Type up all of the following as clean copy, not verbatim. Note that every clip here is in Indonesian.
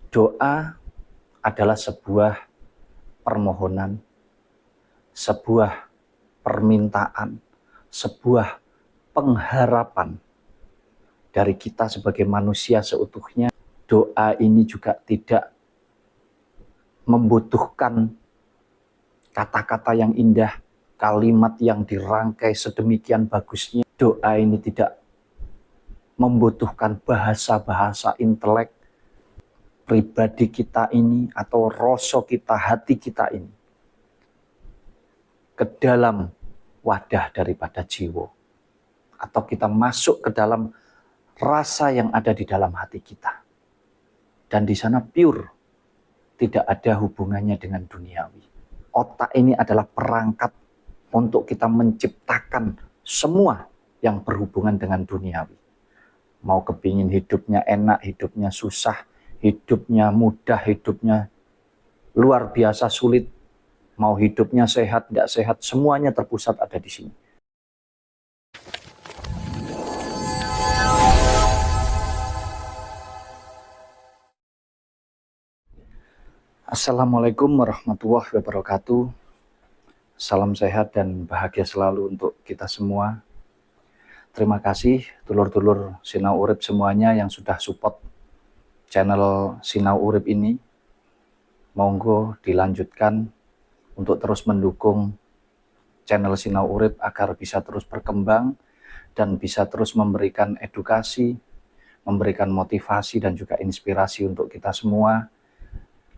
Doa adalah sebuah permohonan, sebuah permintaan, sebuah pengharapan dari kita sebagai manusia seutuhnya. Doa ini juga tidak membutuhkan kata-kata yang indah, kalimat yang dirangkai sedemikian bagusnya. Doa ini tidak membutuhkan bahasa-bahasa intelek pribadi kita ini atau rasa kita, hati kita ini ke dalam wadah daripada jiwa, atau kita masuk ke dalam rasa yang ada di dalam hati kita, dan di sana pure, tidak ada hubungannya dengan duniawi. Otak ini adalah perangkat untuk kita menciptakan semua yang berhubungan dengan duniawi. Mau kepingin hidupnya enak, hidupnya susah, hidupnya mudah, hidupnya luar biasa sulit, mau hidupnya sehat, tidak sehat, semuanya terpusat ada di sini. Assalamualaikum warahmatullahi wabarakatuh. Salam sehat dan bahagia selalu untuk kita semua. Terima kasih dulur-dulur Sinau Urip semuanya yang sudah support channel Sinau Urip ini. Monggo dilanjutkan untuk terus mendukung channel Sinau Urip agar bisa terus berkembang dan bisa terus memberikan edukasi, memberikan motivasi dan juga inspirasi untuk kita semua,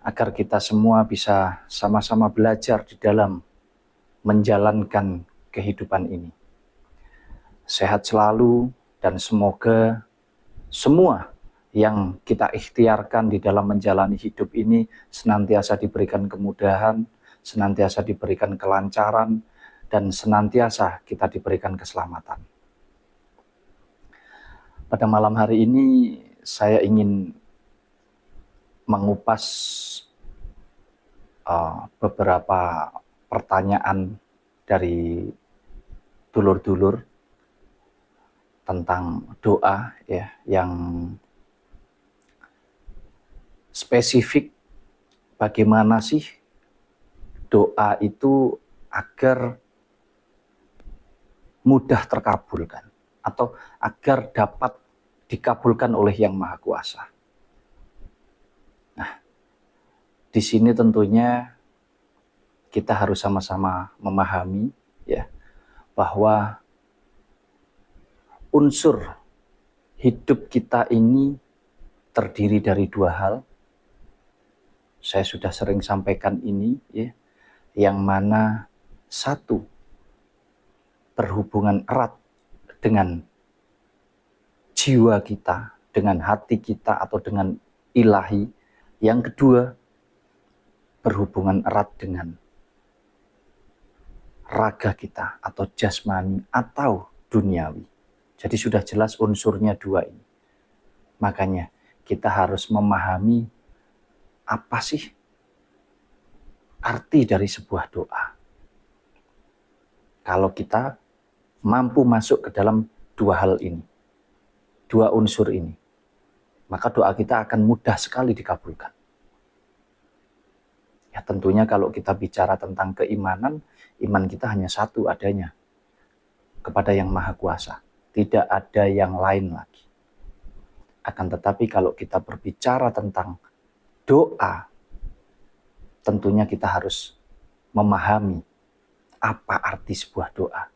agar kita semua bisa sama-sama belajar di dalam menjalankan kehidupan ini. Sehat selalu, dan semoga semua yang kita ikhtiarkan di dalam menjalani hidup ini senantiasa diberikan kemudahan, senantiasa diberikan kelancaran, dan senantiasa kita diberikan keselamatan. Pada malam hari ini saya ingin mengupas beberapa pertanyaan dari dulur-dulur tentang doa ya, yang spesifik bagaimana sih doa itu agar mudah terkabulkan atau agar dapat dikabulkan oleh Yang Maha Kuasa. Nah, di sini tentunya kita harus sama-sama memahami ya, bahwa unsur hidup kita ini terdiri dari dua hal. Saya sudah sering sampaikan ini ya, yang mana satu berhubungan erat dengan jiwa kita, dengan hati kita atau dengan ilahi. Yang kedua berhubungan erat dengan raga kita atau jasmani atau duniawi. Jadi sudah jelas unsurnya dua ini. Makanya kita harus memahami apa sih arti dari sebuah doa. Kalau kita mampu masuk ke dalam dua hal ini, dua unsur ini, maka doa kita akan mudah sekali dikabulkan. Ya tentunya kalau kita bicara tentang keimanan, iman kita hanya satu adanya, kepada Yang Maha Kuasa. Tidak ada yang lain lagi. Akan tetapi kalau kita berbicara tentang doa, tentunya kita harus memahami apa arti sebuah doa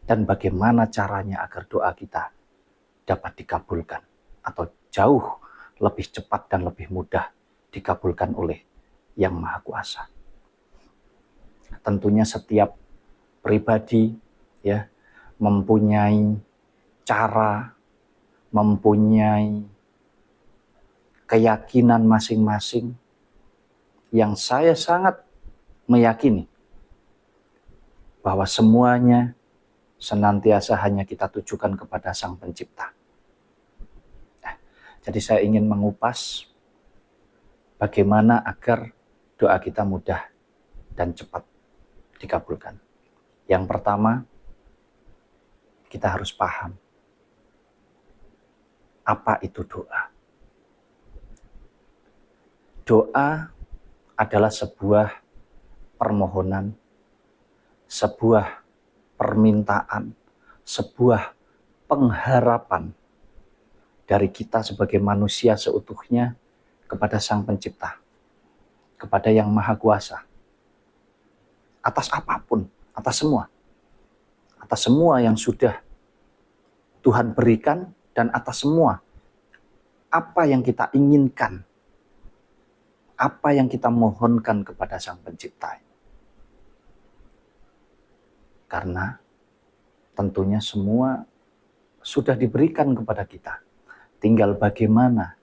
dan bagaimana caranya agar doa kita dapat dikabulkan atau jauh lebih cepat dan lebih mudah dikabulkan oleh Yang Maha Kuasa. Tentunya setiap pribadi ya mempunyai cara, mempunyai keyakinan masing-masing, yang saya sangat meyakini bahwa semuanya senantiasa hanya kita tujukan kepada Sang Pencipta. Nah, jadi saya ingin mengupas bagaimana agar doa kita mudah dan cepat dikabulkan. Yang pertama, kita harus paham apa itu doa. Doa adalah sebuah permohonan, sebuah permintaan, sebuah pengharapan dari kita sebagai manusia seutuhnya kepada Sang Pencipta, kepada Yang Maha Kuasa, atas apapun, atas semua yang sudah Tuhan berikan, dan atas semua apa yang kita inginkan, apa yang kita mohonkan kepada Sang Pencipta. Karena tentunya semua sudah diberikan kepada kita. Tinggal bagaimana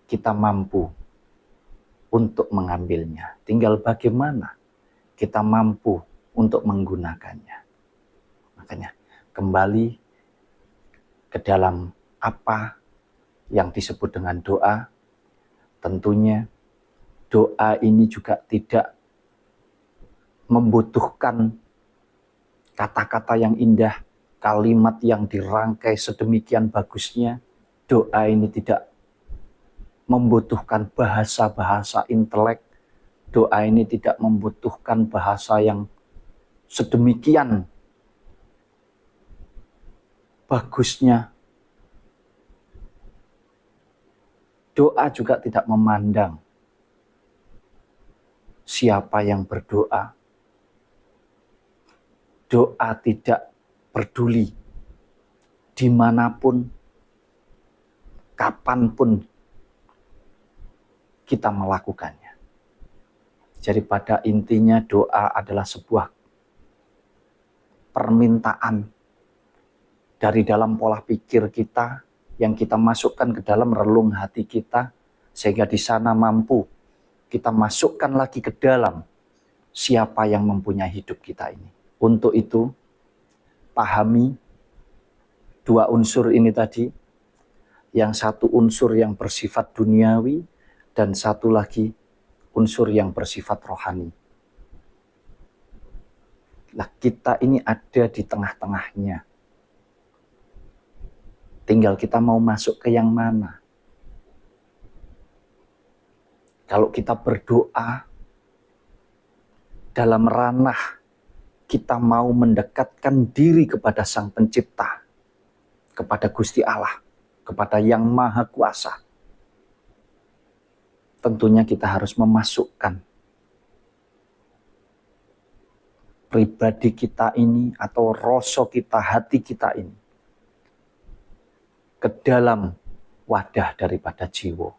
kita mampu untuk mengambilnya. Tinggal bagaimana kita mampu untuk menggunakannya. Makanya kembali ke dalam apa yang disebut dengan doa. Tentunya doa ini juga tidak membutuhkan kata-kata yang indah, kalimat yang dirangkai sedemikian bagusnya. Doa ini tidak membutuhkan bahasa-bahasa intelek. Doa ini tidak membutuhkan bahasa yang sedemikian bagusnya. Doa juga tidak memandang siapa yang berdoa. Doa tidak peduli dimanapun, kapanpun kita melakukannya. Jadi pada intinya doa adalah sebuah permintaan dari dalam pola pikir kita yang kita masukkan ke dalam relung hati kita, sehingga di sana mampu kita masukkan lagi ke dalam siapa yang mempunyai hidup kita ini. Untuk itu, pahami dua unsur ini tadi. Yang satu unsur yang bersifat duniawi, dan satu lagi unsur yang bersifat rohani. Nah, kita ini ada di tengah-tengahnya. Tinggal kita mau masuk ke yang mana. Kalau kita berdoa dalam ranah kita mau mendekatkan diri kepada Sang Pencipta, kepada Gusti Allah, kepada Yang Maha Kuasa, tentunya kita harus memasukkan pribadi kita ini atau rasa kita, hati kita ini ke dalam wadah daripada jiwa,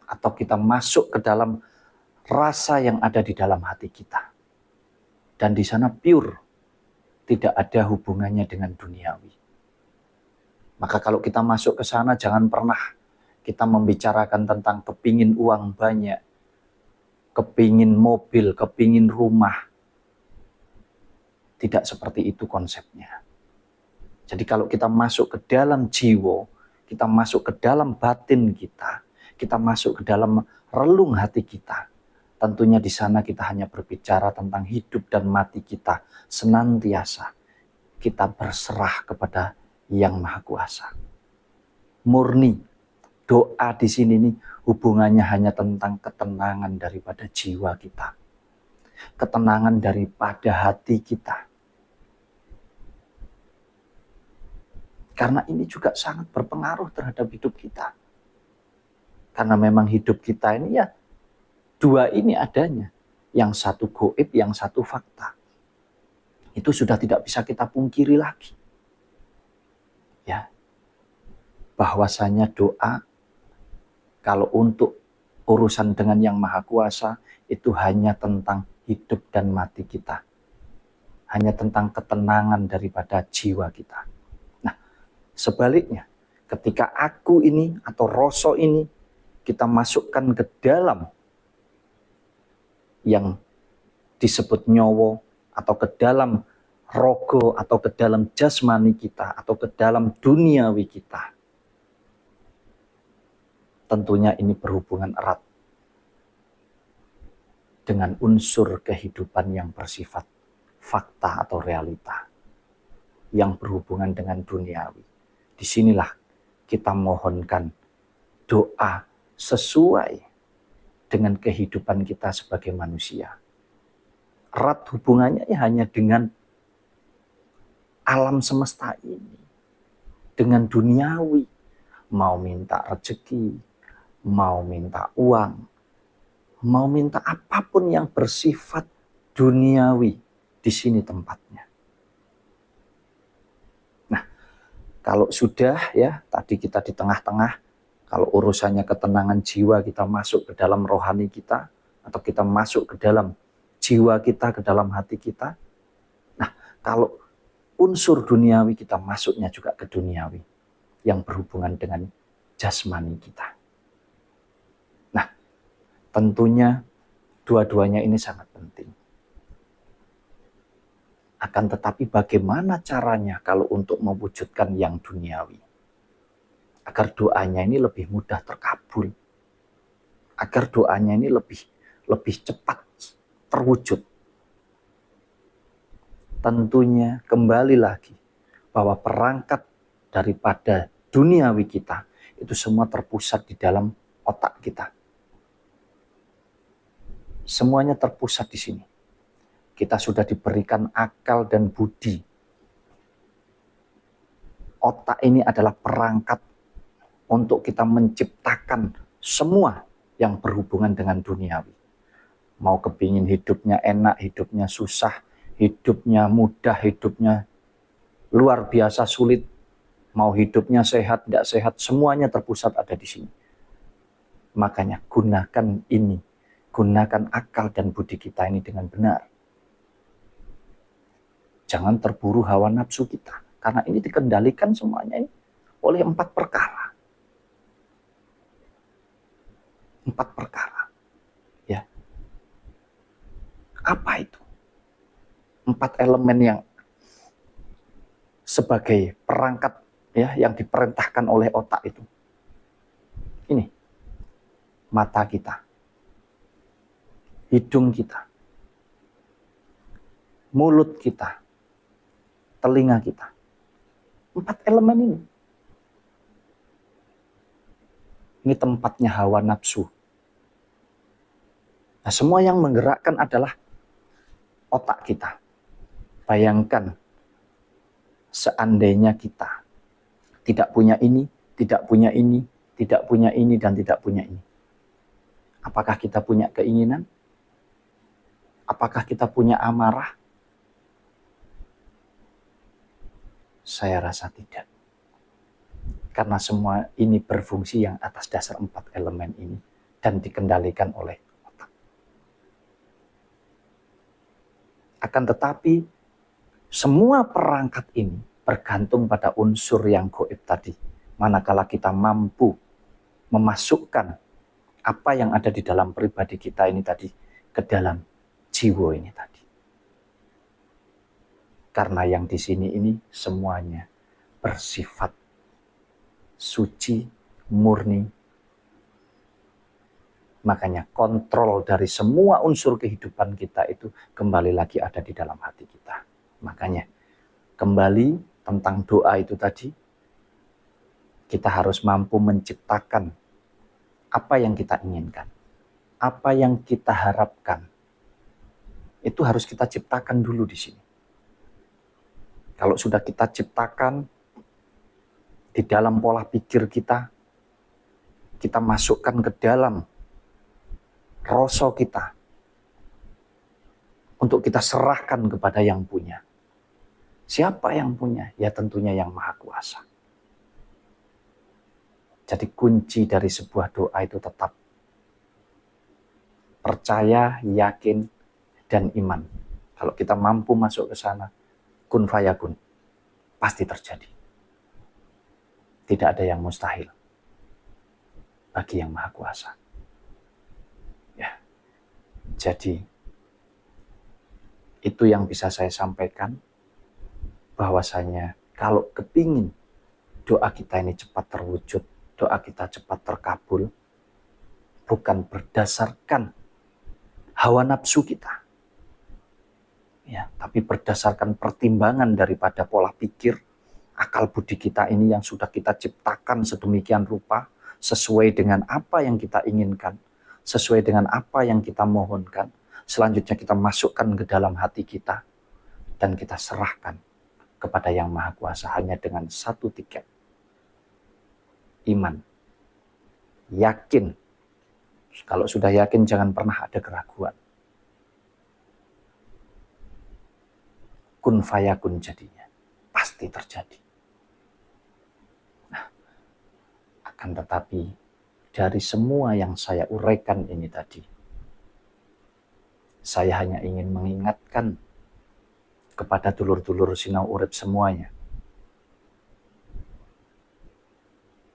atau kita masuk ke dalam rasa yang ada di dalam hati kita. Dan di sana pure, tidak ada hubungannya dengan duniawi. Maka kalau kita masuk ke sana, jangan pernah kita membicarakan tentang kepingin uang banyak, kepingin mobil, kepingin rumah. Tidak seperti itu konsepnya. Jadi kalau kita masuk ke dalam jiwa, kita masuk ke dalam batin kita masuk ke dalam relung hati kita, tentunya di sana kita hanya berbicara tentang hidup dan mati kita. Senantiasa kita berserah kepada Yang Maha Kuasa. Murni doa di sini nih hubungannya hanya tentang ketenangan daripada jiwa kita, ketenangan daripada hati kita. Karena ini juga sangat berpengaruh terhadap hidup kita. Karena memang hidup kita ini ya dua ini adanya. Yang satu goib, yang satu fakta. Itu sudah tidak bisa kita pungkiri lagi. Ya. Bahwasanya doa, kalau untuk urusan dengan Yang Maha Kuasa, itu hanya tentang hidup dan mati kita. Hanya tentang ketenangan daripada jiwa kita. Nah, sebaliknya, ketika aku ini atau rasa ini, kita masukkan ke dalam yang disebut nyowo, atau ke dalam rogo, atau ke dalam jasmani kita, atau ke dalam duniawi kita. Tentunya ini berhubungan erat dengan unsur kehidupan yang bersifat fakta atau realita, yang berhubungan dengan duniawi. Disinilah kita mohonkan doa sesuai dengan kehidupan kita sebagai manusia. Erat hubungannya ya hanya dengan alam semesta ini, dengan duniawi. Mau minta rezeki, mau minta uang, mau minta apapun yang bersifat duniawi, di sini tempatnya. Nah, kalau sudah ya, tadi kita di tengah-tengah, kalau urusannya ketenangan jiwa, kita masuk ke dalam rohani kita, atau kita masuk ke dalam jiwa kita, ke dalam hati kita. Nah, kalau unsur duniawi, kita masuknya juga ke duniawi, yang berhubungan dengan jasmani kita. Nah, tentunya dua-duanya ini sangat penting. Akan tetapi bagaimana caranya kalau untuk mewujudkan yang duniawi? Agar doanya ini lebih mudah terkabul. Agar doanya ini lebih cepat terwujud. Tentunya kembali lagi bahwa perangkat daripada duniawi kita itu semua terpusat di dalam otak kita. Semuanya terpusat di sini. Kita sudah diberikan akal dan budi. Otak ini adalah perangkat untuk kita menciptakan semua yang berhubungan dengan duniawi. Mau kepingin hidupnya enak, hidupnya susah, hidupnya mudah, hidupnya luar biasa sulit, mau hidupnya sehat, tidak sehat, semuanya terpusat ada di sini. Makanya gunakan ini, gunakan akal dan budi kita ini dengan benar. Jangan terburu hawa nafsu kita, karena ini dikendalikan semuanya ini oleh 4 perkara. 4 perkara. Ya. Apa itu? 4 elemen yang sebagai perangkat ya yang diperintahkan oleh otak itu. Ini. Mata kita. Hidung kita. Mulut kita. Telinga kita. 4 elemen ini. Ini tempatnya hawa nafsu. Nah, semua yang menggerakkan adalah otak kita. Bayangkan, seandainya kita tidak punya ini, tidak punya ini, tidak punya ini, dan tidak punya ini. Apakah kita punya keinginan? Apakah kita punya amarah? Saya rasa tidak. Karena semua ini berfungsi yang atas dasar 4 elemen ini dan dikendalikan oleh otak. Akan tetapi, semua perangkat ini bergantung pada unsur yang gaib tadi. Manakala kita mampu memasukkan apa yang ada di dalam pribadi kita ini tadi ke dalam jiwa ini tadi. Karena yang di sini ini semuanya bersifat suci, murni. Makanya kontrol dari semua unsur kehidupan kita itu kembali lagi ada di dalam hati kita. Makanya kembali tentang doa itu tadi, kita harus mampu menciptakan apa yang kita inginkan, apa yang kita harapkan. Itu harus kita ciptakan dulu di sini. Kalau sudah kita ciptakan di dalam pola pikir kita masukkan ke dalam rasa kita untuk kita serahkan kepada yang punya. Siapa yang punya? Ya tentunya yang Maha Kuasa. Jadi kunci dari sebuah doa itu tetap percaya, yakin, dan iman. Kalau kita mampu masuk ke sana, kun fayakun, pasti terjadi. Tidak ada yang mustahil bagi yang Maha Kuasa. Ya. Jadi itu yang bisa saya sampaikan, bahwasanya kalau kepingin doa kita ini cepat terwujud, doa kita cepat terkabul, bukan berdasarkan hawa nafsu kita, ya, tapi berdasarkan pertimbangan daripada pola pikir, akal budi kita ini yang sudah kita ciptakan sedemikian rupa, sesuai dengan apa yang kita inginkan, sesuai dengan apa yang kita mohonkan. Selanjutnya kita masukkan ke dalam hati kita dan kita serahkan kepada Yang Maha Kuasa hanya dengan satu tiket. Iman. Yakin. Kalau sudah yakin jangan pernah ada keraguan. Kun fayakun jadinya. Pasti terjadi. Nah, akan tetapi dari semua yang saya uraikan ini tadi, saya hanya ingin mengingatkan kepada dulur-dulur Sinau Urip semuanya,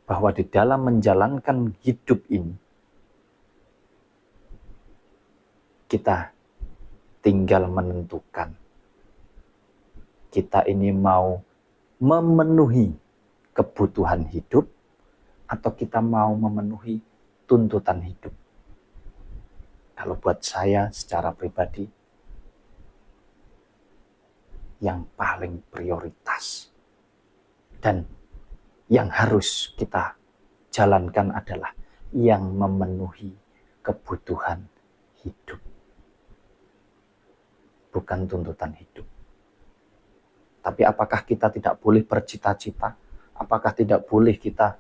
bahwa di dalam menjalankan hidup ini, kita tinggal menentukan kita ini mau memenuhi kebutuhan hidup atau kita mau memenuhi tuntutan hidup. Kalau buat saya secara pribadi, yang paling prioritas dan yang harus kita jalankan adalah yang memenuhi kebutuhan hidup, bukan tuntutan hidup. Tapi apakah kita tidak boleh bercita-cita? Apakah tidak boleh kita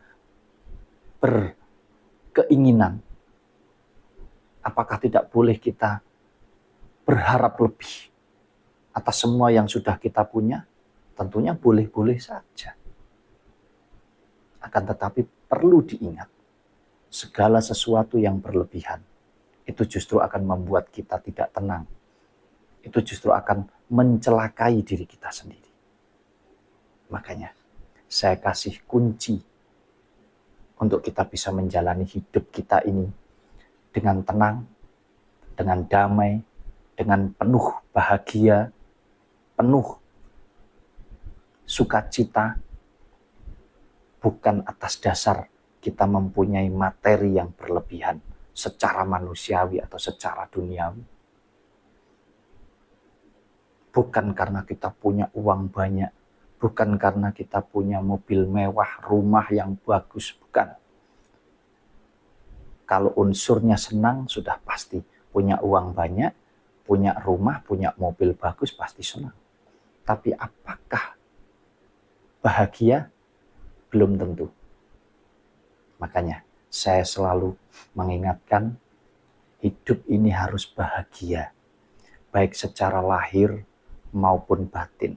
berkeinginan? Apakah tidak boleh kita berharap lebih atas semua yang sudah kita punya? Tentunya boleh-boleh saja. Akan tetapi perlu diingat, segala sesuatu yang berlebihan itu justru akan membuat kita tidak tenang. Itu justru akan mencelakai diri kita sendiri. Makanya saya kasih kunci untuk kita bisa menjalani hidup kita ini dengan tenang, dengan damai, dengan penuh bahagia, penuh sukacita, bukan atas dasar kita mempunyai materi yang berlebihan secara manusiawi atau secara duniawi. Bukan karena kita punya uang banyak, bukan karena kita punya mobil mewah, rumah yang bagus, bukan. Kalau unsurnya senang, sudah pasti punya uang banyak, punya rumah, punya mobil bagus, pasti senang. Tapi apakah bahagia? Belum tentu. Makanya saya selalu mengingatkan, hidup ini harus bahagia, baik secara lahir maupun batin.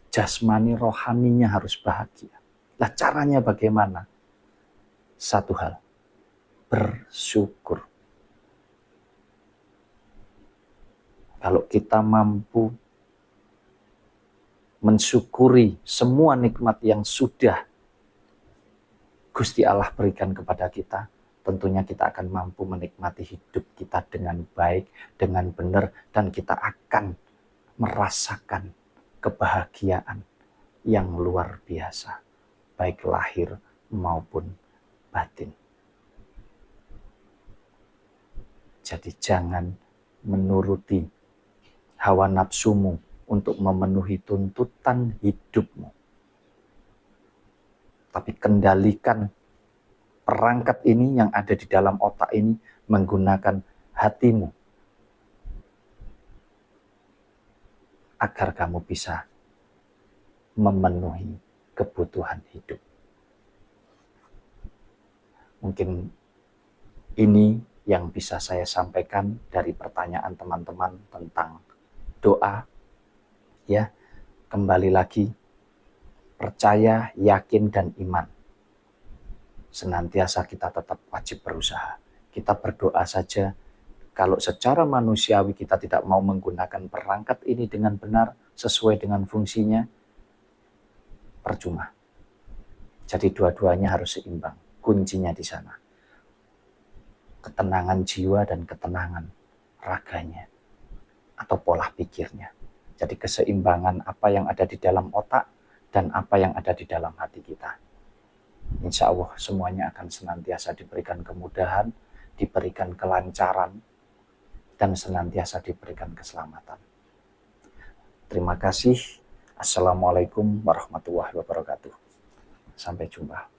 Jasmani rohaninya harus bahagia. Nah, caranya bagaimana? Satu hal, bersyukur. Kalau kita mampu mensyukuri semua nikmat yang sudah Gusti Allah berikan kepada kita, tentunya kita akan mampu menikmati hidup kita dengan baik, dengan benar, dan kita akan merasakan kebahagiaan yang luar biasa, baik lahir maupun batin. Jadi jangan menuruti hawa nafsumu untuk memenuhi tuntutan hidupmu. Tapi kendalikan perangkat ini yang ada di dalam otak ini menggunakan hatimu. Agar kamu bisa memenuhi kebutuhan hidup. Mungkin ini yang bisa saya sampaikan dari pertanyaan teman-teman tentang doa. Ya, kembali lagi, percaya, yakin, dan iman. Senantiasa kita tetap wajib berusaha. Kita berdoa saja. Kalau secara manusiawi kita tidak mau menggunakan perangkat ini dengan benar, sesuai dengan fungsinya, percuma. Jadi dua-duanya harus seimbang. Kuncinya di sana. Ketenangan jiwa dan ketenangan raganya atau pola pikirnya. Jadi keseimbangan apa yang ada di dalam otak dan apa yang ada di dalam hati kita. Insya Allah semuanya akan senantiasa diberikan kemudahan, diberikan kelancaran, dan senantiasa diberikan keselamatan. Terima kasih. Assalamualaikum warahmatullahi wabarakatuh. Sampai jumpa.